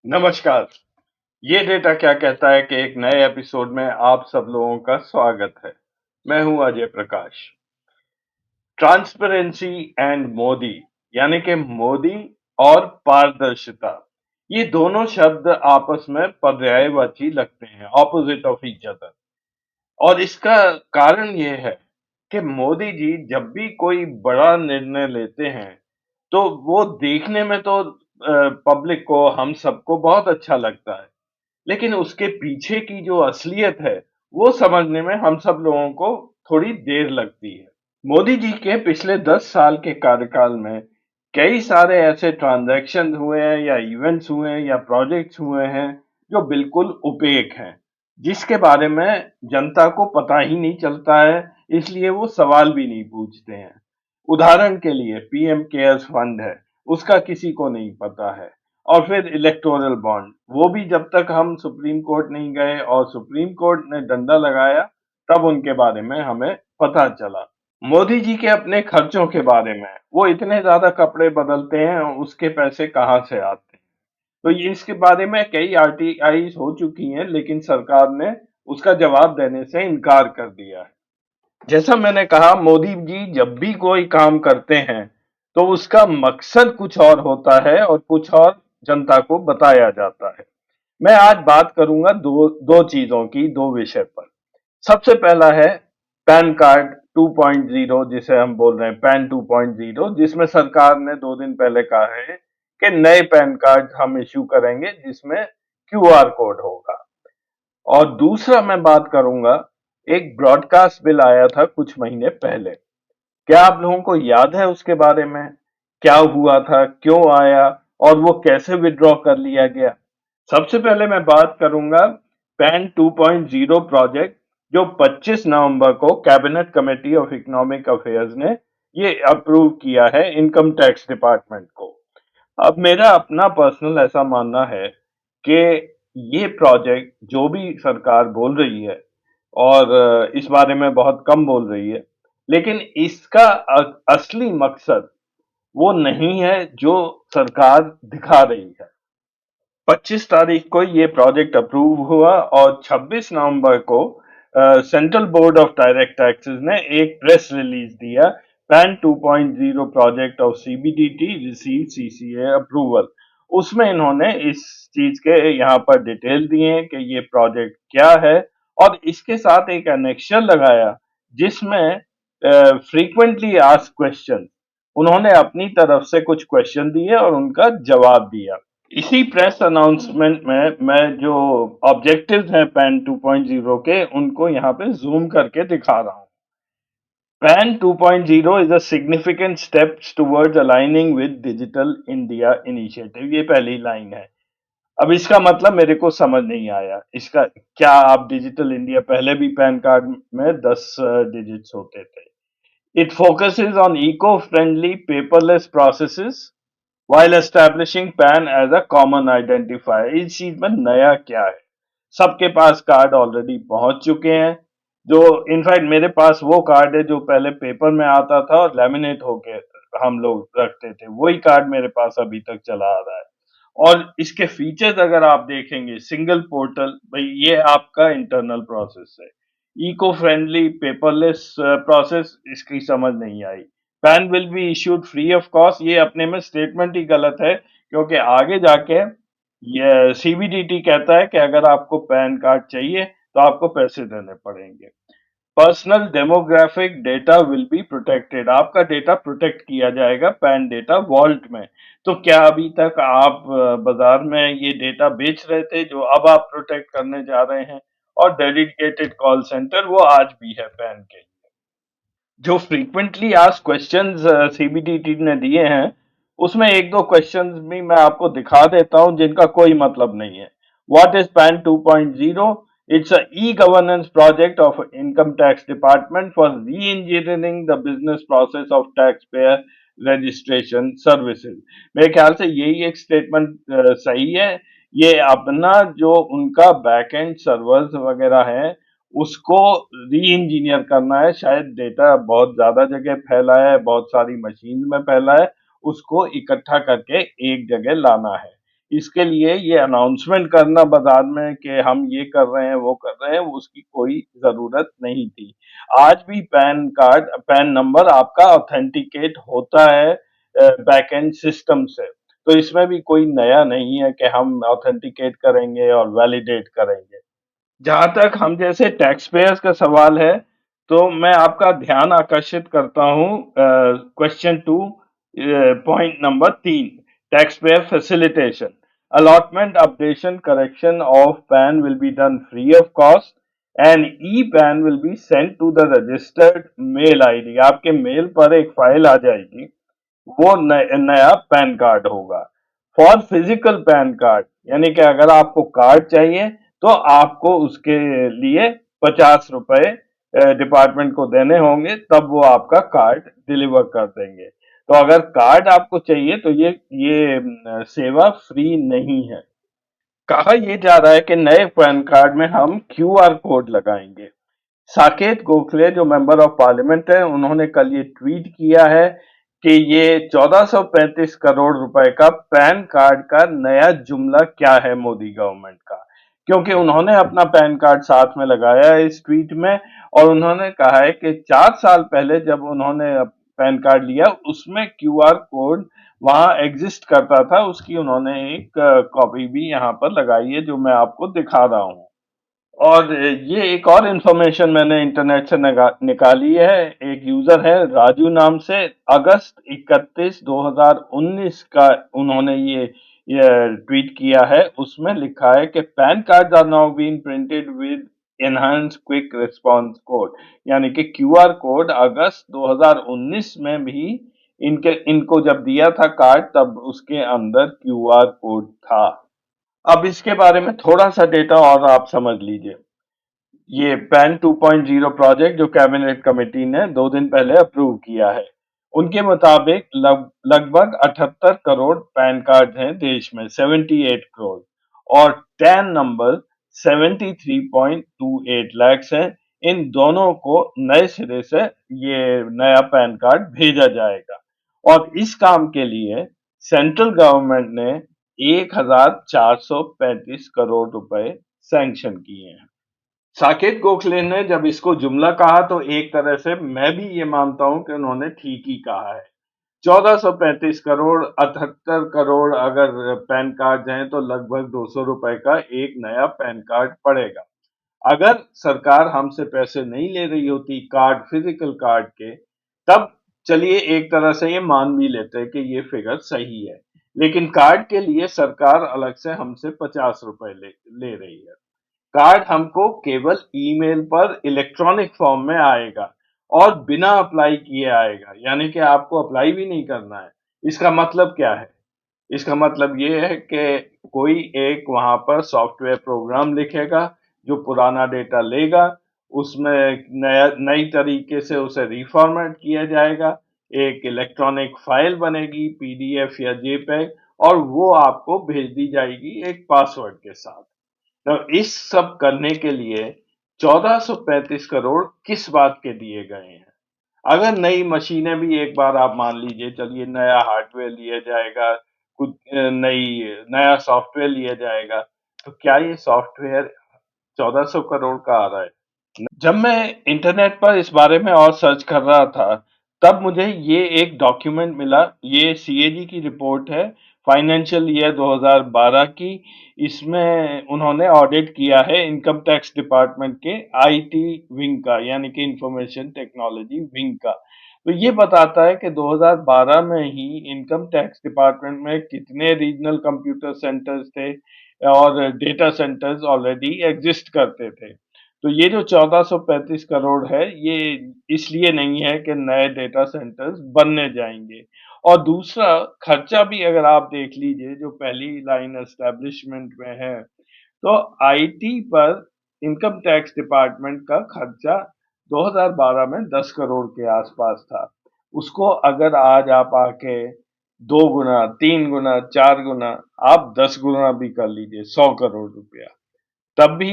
नमस्कार। ये डेटा क्या कहता है कि एक नए एपिसोड में आप सब लोगों का स्वागत है। मैं हूं अजय प्रकाश। ट्रांसपेरेंसी एंड मोदी, यानी कि मोदी और पारदर्शिता, ये दोनों शब्द आपस में पर्यायवाची लगते हैं, ऑपोजिट ऑफ ईच अदर। और इसका कारण ये है कि मोदी जी जब भी कोई बड़ा निर्णय लेते हैं, तो वो देखने में तो पब्लिक को, हम सबको बहुत अच्छा लगता है। लेकिन उसके पीछे की जो असलियत है, वो समझने में हम सब लोगों को थोड़ी देर लगती है। मोदी जी के पिछले 10 साल के कार्यकाल में कई सारे ऐसे ट्रांजैक्शन हुए हैं या इवेंट्स हुए हैं या प्रोजेक्ट्स हुए हैं जो बिल्कुल ओपेक हैं, जिसके बारे में जनता को पता ही नहीं चलता है, इसलिए वो सवाल भी नहीं पूछते हैं। उदाहरण के लिए पीएम केयर्स फंड है, उसका किसी को नहीं पता है। और फिर इलेक्टोरल बॉन्ड, वो भी जब तक हम सुप्रीम कोर्ट नहीं गए और सुप्रीम कोर्ट ने डंडा लगाया, तब उनके बारे में हमें पता चला। मोदी जी के अपने खर्चों के बारे में, वो इतने ज्यादा कपड़े बदलते हैं, उसके पैसे कहाँ से आते हैं? तो ये इसके बारे में कई आरटीआई हो चुकी हैं, लेकिन सरकार ने उसका जवाब देने से इनकार कर दिया है। जैसा मैंने कहा, मोदी जी जब भी कोई काम करते हैं, तो उसका मकसद कुछ और होता है और कुछ और जनता को बताया जाता है। मैं आज बात करूंगा दो दो चीजों की, दो विषय पर। सबसे पहला है पैन कार्ड 2.0, जिसे हम बोल रहे हैं पैन 2.0, जिसमें सरकार ने 2 दिन पहले कहा है कि नए पैन कार्ड हम इश्यू करेंगे जिसमें क्यूआर कोड होगा। और दूसरा मैं बात करूंगा, एक ब्रॉडकास्ट बिल आया था कुछ महीने पहले। क्या आप लोगों को याद है उसके बारे में? क्या हुआ था, क्यों आया और वो कैसे विड्रॉ कर लिया गया? सबसे पहले मैं बात करूंगा पैन 2.0 प्रोजेक्ट, जो 25 नवंबर को cabinet committee of economic affairs ने ये अप्रूव किया है इनकम टैक्स डिपार्टमेंट को। अब मेरा अपना पर्सनल ऐसा मानना है कि ये प्रोजेक्ट जो भी सरकार बोल रही है, और इस बारे में बहुत कम बोल रही है, लेकिन इसका असली मकसद वो नहीं है जो सरकार दिखा रही है। 25 तारीख को ये प्रोजेक्ट अप्रूव हुआ और 26 नवंबर को central board of direct taxes ने एक प्रेस रिलीज दिया, pan 2.0 project of CBDT receive CCA approval. उसमें इन्होंने इस चीज के यहाँ पर डिटेल दिए हैं कि ये प्रोजेक्ट क्या है, और इसके साथ एक एनेक्शर लगाया जिसमें फ्रीक्वेंटली आस्क्ड क्वेश्चन, उन्होंने अपनी तरफ से कुछ क्वेश्चन दिए और उनका जवाब दिया। इसी प्रेस अनाउंसमेंट में मैं जो ऑब्जेक्टिव्स हैं पैन 2.0 के, उनको यहाँ पे जूम करके दिखा रहा हूँ। Pan 2.0 is a significant steps towards aligning with Digital India Initiative, ये पहली लाइन है। अब इसका मतलब मेरे को समझ नहीं आया, इसका क्या? आप डिजिटल इंडिया, पहले भी पैन कार्ड में 10 डिजिट्स होते थे। It focuses on eco friendly paperless processes while establishing PAN as a common identifier। इस चीज में नया क्या है? सबके पास कार्ड ऑलरेडी पहुंच चुके हैं। जो इनफैक्ट मेरे पास वो कार्ड है जो पहले पेपर में आता था और लैमिनेट होके हम लोग रखते थे, वही कार्ड मेरे पास अभी तक चला आ रहा है। और इसके फीचर्स अगर आप देखेंगे, सिंगल पोर्टल, भाई ये आपका इंटरनल प्रोसेस है। इको फ्रेंडली पेपरलेस प्रोसेस, इसकी समझ नहीं आई। PAN will be issued free of cost, ये अपने में स्टेटमेंट ही गलत है, क्योंकि आगे जाके ये सीबीडीटी कहता है कि अगर आपको पैन कार्ड चाहिए तो आपको पैसे देने पड़ेंगे। Personal demographic data will be protected, आपका डेटा प्रोटेक्ट किया जाएगा पैन डेटा वॉल्ट में। तो क्या अभी तक आप बाजार में ये डेटा बेच रहे थे जो अब आप प्रोटेक्ट करने जा रहे हैं? और डेडिकेटेड कॉल सेंटर, वो आज भी है पैन के। जो फ्रीक्वेंटली आस्क्ड क्वेश्चंस सीबीडीटी ने दिए हैं, उसमें एक दो क्वेश्चंस भी मैं आपको दिखा देता हूं जिनका कोई मतलब नहीं है। What is pan 2.0? It's a e governance project of income tax department for री engineering the business process of tax payer registration services. मेरे ख्याल से यही एक स्टेटमेंट सही है। ये अपना जो उनका बैक एंड सर्वर्स वगैरह है, उसको री इंजीनियर करना है। शायद डेटा बहुत ज्यादा जगह फैला है, बहुत सारी मशीन में फैला है, उसको इकट्ठा करके एक जगह लाना है। इसके लिए ये अनाउंसमेंट करना बाजार में कि हम ये कर रहे हैं, वो कर रहे हैं, उसकी कोई ज़रूरत नहीं थी। आज भी पैन नंबर आपका ऑथेंटिकेट होता है बैकएंड सिस्टम से। तो इसमें भी कोई नया नहीं है कि हम ऑथेंटिकेट करेंगे और वैलिडेट करेंगे। जहाँ तक हम जैसे टैक्स पेयर्स का सवाल है, तो मैं आपका ध्यान आकर्षित करता हूँ question 2 point number 3 tax payer facilitation allotment updation correction of PAN will be done free of cost and e-PAN will be sent to the registered mail ID आपके मेल पर एक फाइल आ जाएगी वो नया पैन कार्ड होगा for physical pan card यानी कि अगर आपको कार्ड चाहिए तो आपको उसके लिए 50 रुपए डिपार्टमेंट को देने होंगे तब वो आपका कार्ड डिलीवर कर देंगे तो अगर कार्ड आपको चाहिए तो ये सेवा फ्री नहीं है कहा यह जा रहा है कि नए पैन कार्ड में हम क्यूआर कोड लगाएंगे साकेत गोखले जो मेंबर ऑफ पार्लियामेंट है उन्होंने कल ये ट्वीट किया है कि ये 1435 करोड़ रुपए का पैन कार्ड का नया जुमला क्या है मोदी गवर्नमेंट का क्योंकि उन्होंने अपना पैन कार्ड साथ में लगाया है इस ट्वीट में और उन्होंने कहा है कि 4 साल पहले जब उन्होंने पैन कार्ड लिया उसमें क्यूआर कोड वहां एग्जिस्ट करता था उसकी उन्होंने एक कॉपी भी यहाँ पर लगाई है जो मैं आपको दिखा रहा हूँ और ये एक और इन्फॉर्मेशन मैंने इंटरनेट से निकाली है एक यूजर है राजू नाम से अगस्त 31 2019 का उन्होंने ये ट्वीट किया है उसमें लिखा है कि PAN card are now being printed with enhance quick response code यानी कि क्यूआर कोड अगस्त 2019 में भी इनको जब दिया था कार्ड तब उसके अंदर क्यूआर कोड था अब इसके बारे में थोड़ा सा डेटा और आप समझ लीजिए ये पैन 2.0 प्रोजेक्ट जो कैबिनेट कमेटी ने 2 दिन पहले अप्रूव किया है उनके मुताबिक लगभग 78 करोड़ पैन कार्ड हैं देश में 78 करोड़ और टैन नंबर 73.28 लाख हैं इन दोनों को नए सिरे से ये नया पैन कार्ड भेजा जाएगा और इस काम के लिए सेंट्रल गवर्नमेंट ने 1435 करोड़ रुपए सैंक्शन किए हैं साकेत गोखले ने जब इसको जुमला कहा तो एक तरह से मैं भी ये मानता हूं कि उन्होंने ठीक ही कहा है 1435 करोड़ 78 करोड़ अगर पैन कार्ड हैं तो लगभग 200 रुपए का एक नया पैन कार्ड पड़ेगा अगर सरकार हमसे पैसे नहीं ले रही होती कार्ड फिजिकल कार्ड के तब चलिए एक तरह से ये मान भी लेते कि ये फिगर सही है लेकिन कार्ड के लिए सरकार अलग से हमसे 50 रुपए ले रही है कार्ड हमको केवल ईमेल पर इलेक्ट्रॉनिक फॉर्म में आएगा और बिना अप्लाई किए आएगा यानी कि आपको अप्लाई भी नहीं करना है इसका मतलब क्या है इसका मतलब ये है कि कोई एक वहां पर सॉफ्टवेयर प्रोग्राम लिखेगा जो पुराना डेटा लेगा उसमें नई तरीके से उसे रिफॉर्मेट किया जाएगा एक इलेक्ट्रॉनिक फाइल बनेगी पीडीएफ या जेपीईजी और वो आपको भेज दी जाएगी एक पासवर्ड के साथ तो इस सब करने के लिए 1435 करोड़ किस बात के दिए गए हैं अगर नई मशीनें भी एक बार आप मान लीजिए चलिए नया हार्डवेयर लिया जाएगा कुछ नया सॉफ्टवेयर लिया जाएगा तो क्या ये सॉफ्टवेयर 1400 करोड़ का आ रहा है जब मैं इंटरनेट पर इस बारे में और सर्च कर रहा था तब मुझे ये एक डॉक्यूमेंट मिला ये सीएजी की रिपोर्ट है फाइनेंशियल ईयर 2012 की इसमें उन्होंने ऑडिट किया है इनकम टैक्स डिपार्टमेंट के आईटी विंग का यानी कि इंफॉर्मेशन टेक्नोलॉजी विंग का तो ये बताता है कि 2012 में ही इनकम टैक्स डिपार्टमेंट में कितने रीजनल कंप्यूटर सेंटर्स थे और डेटा सेंटर्स ऑलरेडी एग्जिस्ट करते थे तो ये जो 1435 करोड़ है ये इसलिए नहीं है कि नए डेटा सेंटर्स बनने जाएंगे और दूसरा खर्चा भी अगर आप देख लीजिए जो पहली लाइन एस्टेब्लिशमेंट में है तो आईटी पर इनकम टैक्स डिपार्टमेंट का खर्चा 2012 में 10 करोड़ के आसपास था उसको अगर आज आप आके 2 गुना 3 गुना 4 गुना आप 10 गुना भी कर लीजिए 100 करोड़ रुपया तब भी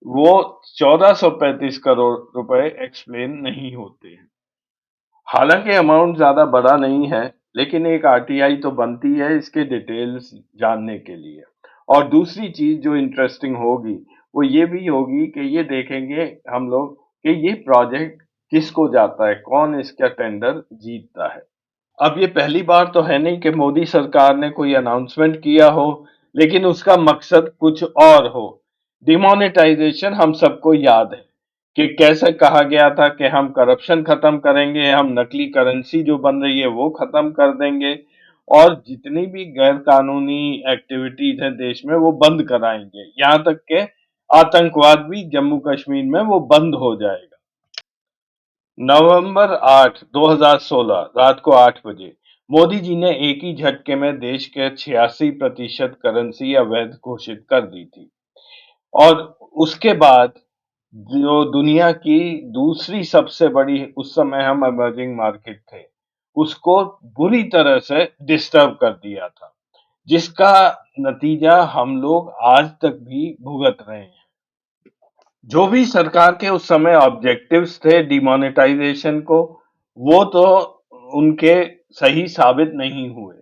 वो 1435 करोड़ रुपए एक्सप्लेन नहीं होते हैं हालांकि अमाउंट ज्यादा बड़ा नहीं है लेकिन एक आरटीआई तो बनती है इसके डिटेल्स जानने के लिए। और दूसरी चीज़ जो इंटरेस्टिंग होगी, वो ये भी होगी कि ये देखेंगे हम लोग कि ये प्रोजेक्ट किसको जाता है, कौन इसका टेंडर जीतता है। अब ये पहली बार तो है नहीं कि मोदी सरकार ने कोई अनाउंसमेंट किया हो, लेकिन उसका मकसद कुछ और हो। डिमोनेटाइजेशन हम सबको याद है कि कैसे कहा गया था कि हम करप्शन खत्म करेंगे, हम नकली करेंसी जो बन रही है वो खत्म कर देंगे और जितनी भी गैर कानूनी एक्टिविटीज हैं देश में वो बंद कराएंगे। यहाँ तक के आतंकवाद भी जम्मू कश्मीर में वो बंद हो जाएगा। नवंबर 8, 2016 रात को 8 बजे मोदी जी ने एक ही झटके में देश के 86% करेंसी अवैध घोषित कर दी थी और उसके बाद जो दुनिया की दूसरी सबसे बड़ी उस समय हम इमर्जिंग मार्केट थे उसको बुरी तरह से डिस्टर्ब कर दिया था जिसका नतीजा हम लोग आज तक भी भुगत रहे हैं। जो भी सरकार के उस समय ऑब्जेक्टिव्स थे डिमोनेटाइजेशन को वो तो उनके सही साबित नहीं हुए।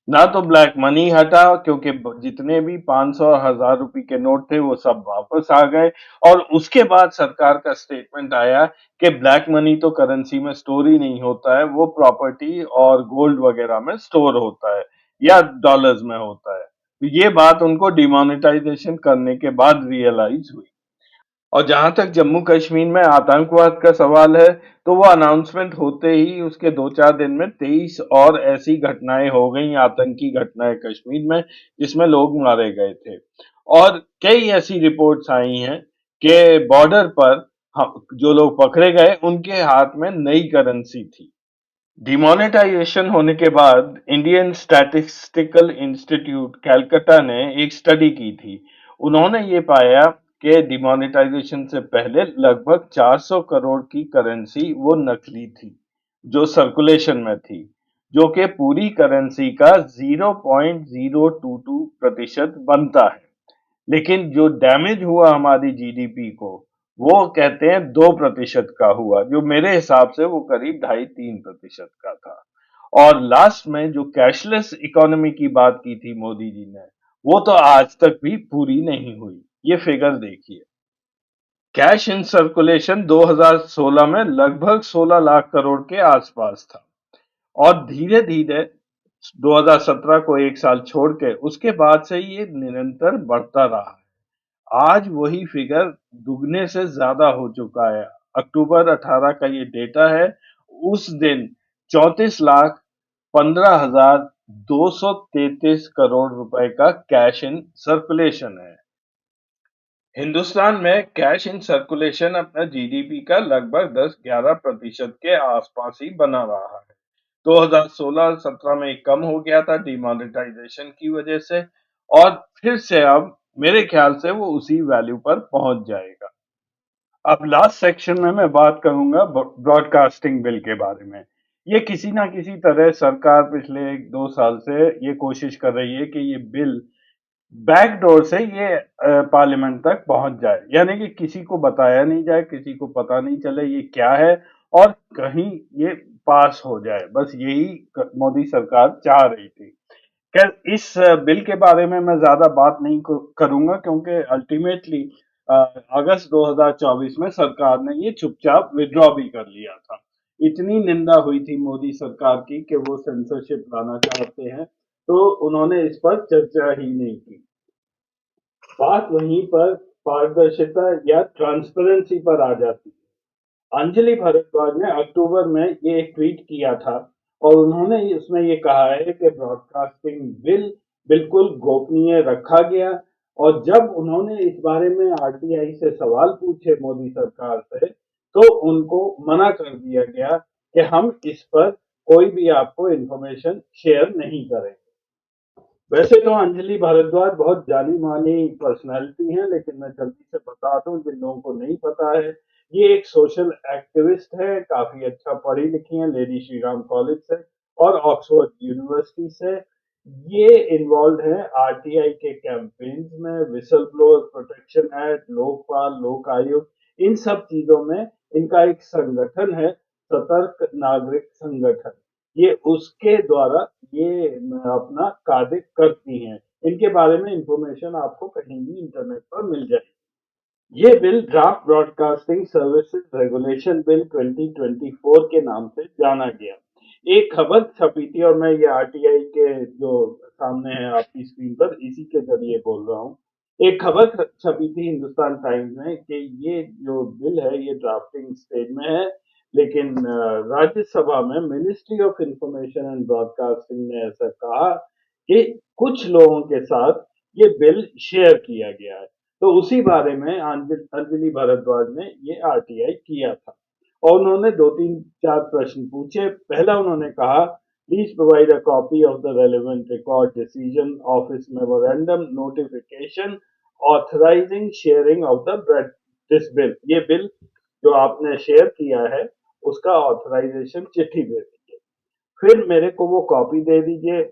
ना तो ब्लैक मनी हटा क्योंकि जितने भी 500 और 1000 रुपए के नोट थे वो सब वापस आ गए और उसके बाद सरकार का स्टेटमेंट आया कि ब्लैक मनी तो करेंसी में स्टोर ही नहीं होता है, वो प्रॉपर्टी और गोल्ड वगैरह में स्टोर होता है या डॉलर्स में होता है। तो ये बात उनको डिमोनेटाइजेशन करने के बाद रियलाइज हुई। और जहां तक जम्मू कश्मीर में आतंकवाद का सवाल है, तो वो अनाउंसमेंट होते ही उसके 2-4 दिन में 23 और ऐसी घटनाएं हो गई, आतंकी घटनाएं कश्मीर में, जिसमें लोग मारे गए थे। और कई ऐसी रिपोर्ट्स आई हैं कि बॉर्डर पर जो लोग पकड़े गए, उनके हाथ में नई करेंसी थी। डिमोनेटाइजेशन होने के बाद इंडियन स्टैटिस्टिकल इंस्टीट्यूट कलकत्ता ने एक स्टडी की थी। उन्होंने ये पाया कि डिमोनेटाइजेशन से पहले लगभग 400 करोड़ की करेंसी वो नकली थी जो सर्कुलेशन में थी, जो कि पूरी करेंसी का 0.022% बनता है। लेकिन जो डैमेज हुआ हमारी जीडीपी को वो कहते हैं 2% का हुआ, जो मेरे हिसाब से वो करीब 2.5-3% का था। और लास्ट में जो कैशलेस इकोनॉमी की बात की थी मोदी जी ने, वो तो आज तक भी पूरी नहीं हुई। ये फिगर देखिए। कैश इन सर्कुलेशन 2016 में लगभग 16 लाख करोड़ के आसपास था और धीरे धीरे 2017 को एक साल छोड़ के उसके बाद से ये निरंतर बढ़ता रहा। आज वही फिगर दुगने से ज्यादा हो चुका है। अक्टूबर 18 का ये डेटा है। उस दिन 34,15,233 करोड़ रुपए का कैश इन सर्कुलेशन है। हिंदुस्तान में कैश इन सर्कुलेशन अपना जीडीपी का लगभग 10-11% के आसपास ही बना रहा है। 2016-17 में कम हो गया था डिमोनेटाइजेशन की वजह से और फिर से अब मेरे ख्याल से वो उसी वैल्यू पर पहुंच जाएगा। अब लास्ट सेक्शन में मैं बात करूंगा ब्रॉडकास्टिंग बिल के बारे में। ये किसी ना किसी तरह सरकार पिछले 1-2 साल से ये कोशिश कर रही है कि ये बिल बैकडोर से ये पार्लियामेंट तक पहुंच जाए, यानी कि किसी को बताया नहीं जाए, किसी को पता नहीं चले ये क्या है और कहीं ये पास हो जाए। बस यही मोदी सरकार चाह रही थी। खैर इस बिल के बारे में मैं ज्यादा बात नहीं करूंगा क्योंकि अल्टीमेटली अगस्त 2024 में सरकार ने ये चुपचाप विड्रॉ भी कर लिया था। इतनी निंदा हुई थी मोदी सरकार की कि वो सेंसरशिप लाना चाहते हैं, तो उन्होंने इस पर चर्चा ही नहीं की। बात वहीं पर पारदर्शिता या ट्रांसपेरेंसी पर आ जाती है। अंजलि भारद्वाज ने अक्टूबर में ये एक ट्वीट किया था और उन्होंने इसमें ये कहा है कि ब्रॉडकास्टिंग बिल बिल्कुल गोपनीय रखा गया और जब उन्होंने इस बारे में आरटीआई से सवाल पूछे मोदी सरकार से तो उनको मना कर दिया गया कि हम इस पर कोई भी आपको इंफॉर्मेशन शेयर नहीं करें। वैसे तो अंजलि भारद्वाज बहुत जानी-मानी पर्सनैलिटी हैं, लेकिन मैं जल्दी से बता दूँ जिन लोगों को नहीं पता है, ये एक सोशल एक्टिविस्ट है, काफ़ी अच्छा पढ़ी-लिखी हैं, लेडी श्री राम कॉलेज से और ऑक्सफोर्ड यूनिवर्सिटी से। ये इन्वॉल्व्ड हैं आरटीआई के कैंपेन्स में, whistle blower protection act, Lokpal, लोक आयोग, इन सब चीज़ों में इनका एक संगठन है, सतर्क नागरिक संगठन। ये उसके द्वारा ये अपना कार्य करती हैं। इनके बारे में इंफॉर्मेशन आपको कहीं भी इंटरनेट पर मिल जाएगी। ये bill draft broadcasting services regulation bill 2024 के नाम से जाना गया। एक खबर छपी थी और मैं ये आरटीआई के जो सामने है आपकी स्क्रीन पर इसी के जरिए बोल रहा हूँ। एक खबर छपी थी हिंदुस्तान टाइम्स में कि ये जो बिल है ये ड्राफ्टिंग स्टेज में है, लेकिन राज्यसभा में ministry of information and broadcasting ने ऐसा कहा कि कुछ लोगों के साथ ये बिल शेयर किया गया है। तो उसी बारे में अंजलि भारद्वाज ने ये आरटीआई किया था और उन्होंने 2-3-4 प्रश्न पूछे। पहला उन्होंने कहा, please provide a copy of the relevant record decision office memorandum notification authorising sharing of the this bill. ये बिल जो आपने शेयर किया है उसका ऑथराइजेशन चिट्ठी दे दीजिए। फिर मेरे को वो कॉपी दे दीजिए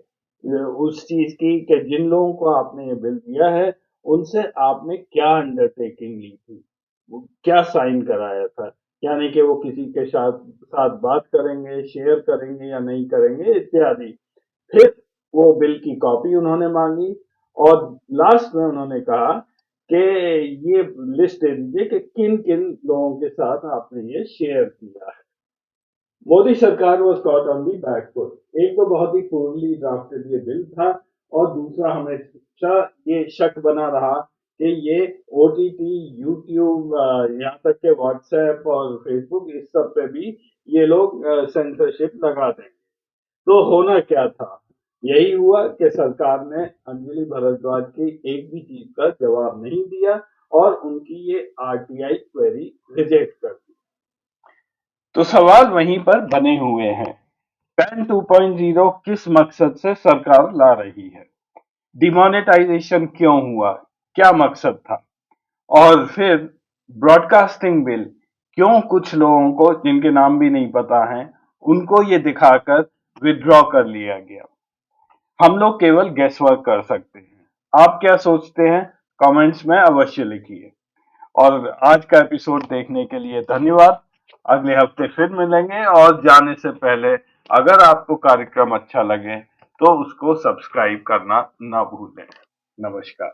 उस चीज की कि जिन लोगों को आपने ये बिल दिया है उनसे आपने क्या अंडरटेकिंग ली थी, वो क्या साइन कराया था, यानी कि वो किसी के साथ साथ बात करेंगे, शेयर करेंगे या नहीं करेंगे इत्यादि। फिर वो बिल की कॉपी उन्होंने मांगी और लास्ट में उन्होंने कहा कि ये लिस्ट दे दीजिए कि किन किन लोगों के साथ आपने ये शेयर किया है। मोदी सरकार was caught on the back foot. एक तो बहुत ही पूर्वली ड्राफ्टेड ये बिल था और दूसरा हमेशा ये शक बना रहा कि ये ओटीटी, यूट्यूब, यहाँ तक के व्हाट्सएप और फेसबुक इस सब पे भी ये लोग सेंसरशिप लगा देंगे। तो होना क्या था? यही हुआ कि सरकार ने अंजलि भारद्वाज की एक भी चीज का जवाब नहीं दिया और उनकी ये आरटीआई क्वेरी रिजेक्ट कर दी। तो सवाल वहीं पर बने हुए हैं। पैन 2.0 किस मकसद से सरकार ला रही है? डिमोनेटाइजेशन क्यों हुआ? क्या मकसद था? और फिर ब्रॉडकास्टिंग बिल क्यों कुछ लोगों को जिनके नाम भी नहीं पता हैं उनको ये दिखाकर विड्रॉ कर लिया गया? हम लोग केवल गेस वर्क कर सकते हैं। आप क्या सोचते हैं? कमेंट्स में अवश्य लिखिए। और आज का एपिसोड देखने के लिए धन्यवाद। अगले हफ्ते फिर मिलेंगे और जाने से पहले अगर आपको कार्यक्रम अच्छा लगे तो उसको सब्सक्राइब करना ना भूलें। नमस्कार।